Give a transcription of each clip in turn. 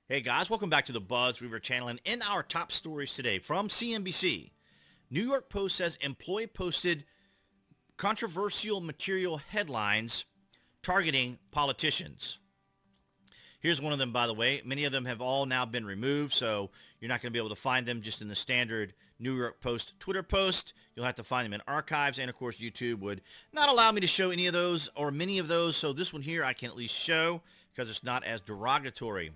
Hey guys, welcome back to the BuzWeaver channel. And in our top stories today from CNBC, New York Post says employee posted controversial material headlines targeting politicians. Here's one of them, by the way. Many of them have all now been removed, so you're not going to be able to find them just in the standard New York Post Twitter post. You'll have to find them in archives, and of course YouTube would not allow me to show any of those or many of those, so this one here I can at least show because it's not as derogatory.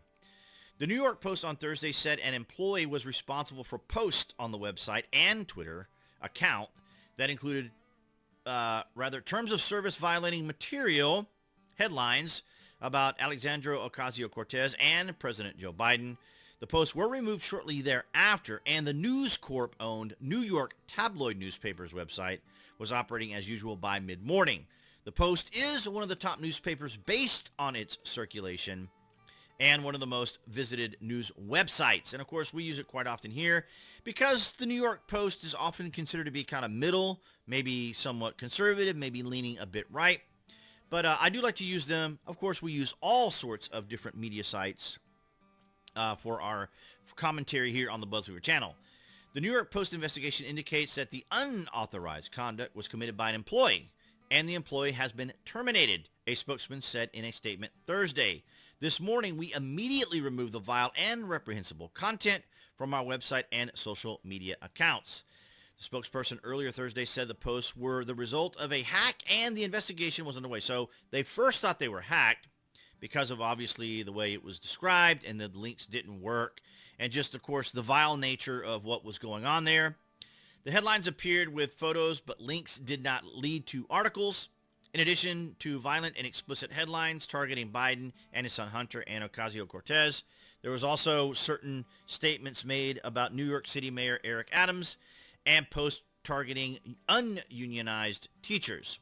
The New York Post on Thursday said an employee was responsible for posts on the website and Twitter account that included terms of service violating material headlines about Alexandria Ocasio-Cortez and President Joe Biden. The posts were removed shortly thereafter, and the News Corp-owned New York tabloid newspaper's website was operating as usual by mid-morning. The Post is one of the top newspapers based on its circulation and one of the most visited news websites. And of course, we use it quite often here because the New York Post is often considered to be kind of middle, maybe somewhat conservative, maybe leaning a bit right. But I do like to use them. Of course, we use all sorts of different media sites for our commentary here on the BuzWeaver channel. The New York Post investigation indicates that the unauthorized conduct was committed by an employee, and the employee has been terminated, a spokesman said in a statement Thursday. This morning, we immediately removed the vile and reprehensible content from our website and social media accounts. The spokesperson earlier Thursday said the posts were the result of a hack and the investigation was underway. So they first thought they were hacked because of obviously the way it was described and the links didn't work and just, of course, the vile nature of what was going on there. The headlines appeared with photos, but links did not lead to articles. In addition to violent and explicit headlines targeting Biden and his son Hunter and Ocasio-Cortez, there was also certain statements made about New York City Mayor Eric Adams and posts targeting ununionized teachers.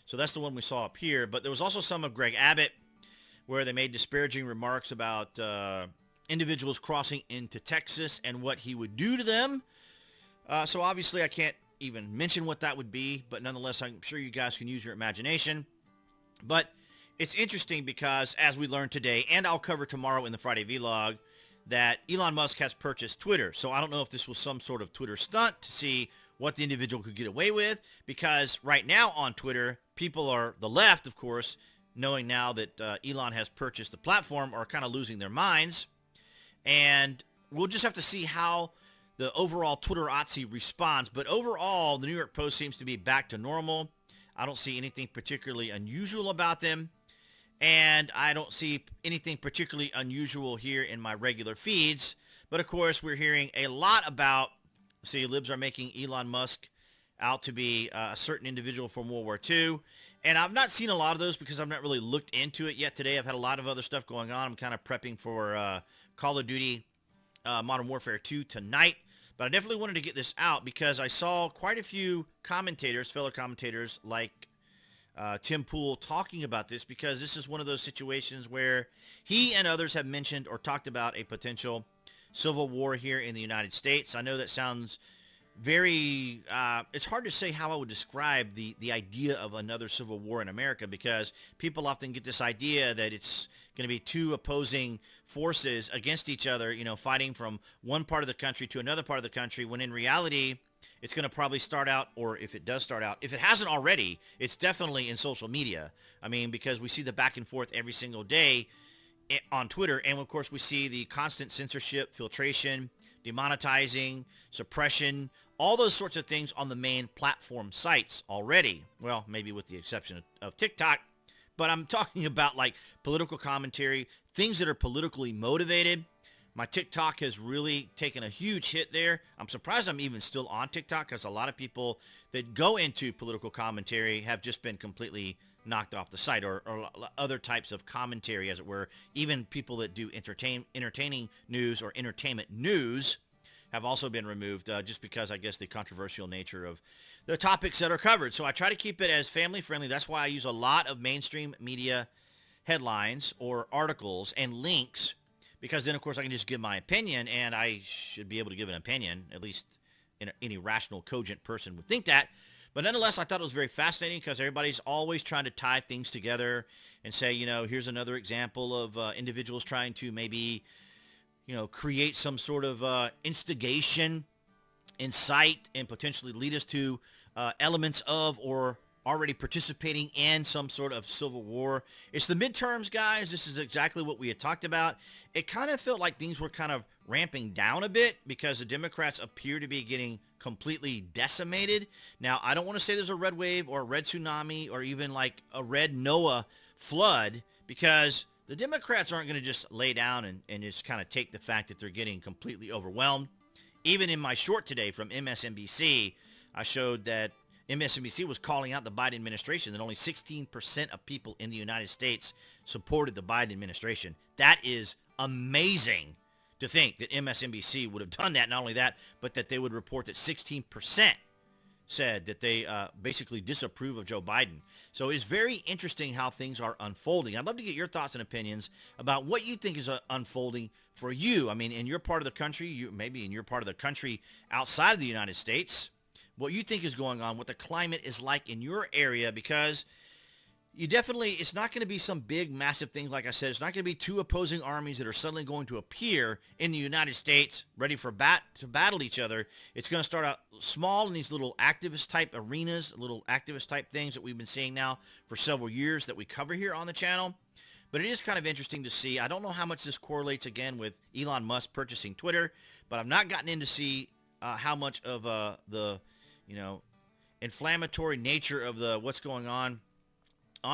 So that's the one we saw up here. But there was also some of Greg Abbott where they made disparaging remarks about individuals crossing into Texas and what he would do to them. So obviously I can't even mention what that would be, but nonetheless, I'm sure you guys can use your imagination. But it's interesting because, as we learned today, and I'll cover tomorrow in the Friday vlog, that Elon Musk has purchased Twitter. So I don't know if this was some sort of Twitter stunt to see what the individual could get away with, because right now on Twitter, people are, the left, of course, knowing now that Elon has purchased the platform, are kind of losing their minds. And we'll just have to see how the overall Twitterati responds. But overall, the New York Post seems to be back to normal. I don't see anything particularly unusual about them. And I don't see anything particularly unusual here in my regular feeds. But of course, we're hearing a lot about, see, libs are making Elon Musk out to be a certain individual from World War II. And I've not seen a lot of those because I've not really looked into it yet today. I've had a lot of other stuff going on. I'm kind of prepping for Call of Duty Modern Warfare 2 tonight. But I definitely wanted to get this out because I saw quite a few commentators, fellow commentators like Tim Pool talking about this, because this is one of those situations where he and others have mentioned or talked about a potential civil war here in the United States. I know that sounds very, it's hard to say how I would describe the idea of another civil war in America, because people often get this idea that it's going to be two opposing forces against each other, you know, fighting from one part of the country to another part of the country, when in reality, it's going to probably start out, or if it does start out, if it hasn't already, it's definitely in social media. I mean, because we see the back and forth every single day on Twitter, and of course we see the constant censorship, filtration, demonetizing, suppression, all those sorts of things on the main platform sites already. Well, maybe with the exception of TikTok. But I'm talking about like political commentary, things that are politically motivated. My TikTok has really taken a huge hit there. I'm surprised I'm even still on TikTok, because a lot of people that go into political commentary have just been completely knocked off the site, or other types of commentary, as it were. Even people that do entertaining news or entertainment news have also been removed, just because, I guess, the controversial nature of the topics that are covered. So I try to keep it as family friendly. That's why I use a lot of mainstream media headlines or articles and links, because then, of course, I can just give my opinion, and I should be able to give an opinion, at least any rational, cogent person would think that. But nonetheless, I thought it was very fascinating, because everybody's always trying to tie things together and say, you know, here's another example of individuals trying to maybe create some sort of instigation, incite, and potentially lead us to elements of or already participating in some sort of civil war. It's the midterms, guys. This is exactly what we had talked about. It kind of felt like things were kind of ramping down a bit because the Democrats appear to be getting completely decimated. Now, I don't want to say there's a red wave or a red tsunami or even like a red Noah flood, because the Democrats aren't going to just lay down and just kind of take the fact that they're getting completely overwhelmed. Even in my short today from MSNBC, I showed that MSNBC was calling out the Biden administration, that only 16% of people in the United States supported the Biden administration. That is amazing to think that MSNBC would have done that. Not only that, but that they would report that 16% said that they basically disapprove of Joe Biden. So it's very interesting how things are unfolding. I'd love to get your thoughts and opinions about what you think is unfolding for you. I mean, in your part of the country, maybe in your part of the country outside of the United States, what you think is going on, what the climate is like in your area, because it's not going to be some big, massive things. Like I said, it's not going to be two opposing armies that are suddenly going to appear in the United States ready to battle each other. It's going to start out small in these little activist type arenas, little activist type things that we've been seeing now for several years that we cover here on the channel. But it is kind of interesting to see. I don't know how much this correlates again with Elon Musk purchasing Twitter, but I've not gotten in to see how much of the inflammatory nature of what's going on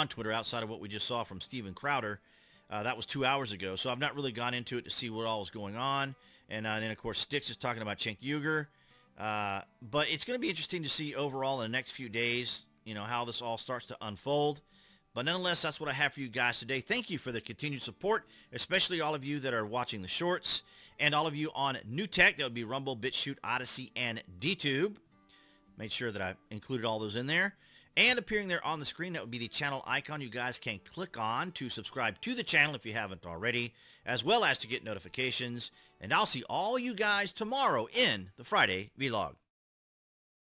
Twitter outside of what we just saw from Steven Crowder. That was 2 hours ago, so I've not really gone into it to see what all is going on. And then, of course, Sticks is talking about Cenk Uygur. But it's going to be interesting to see overall in the next few days, how this all starts to unfold. But nonetheless, that's what I have for you guys today. Thank you for the continued support, especially all of you that are watching the shorts, and all of you on New Tech. That would be Rumble, BitChute, Odyssey, and DTube. Made sure that I included all those in there. And appearing there on the screen, that would be the channel icon you guys can click on to subscribe to the channel if you haven't already, as well as to get notifications. And I'll see all you guys tomorrow in the Friday Vlog.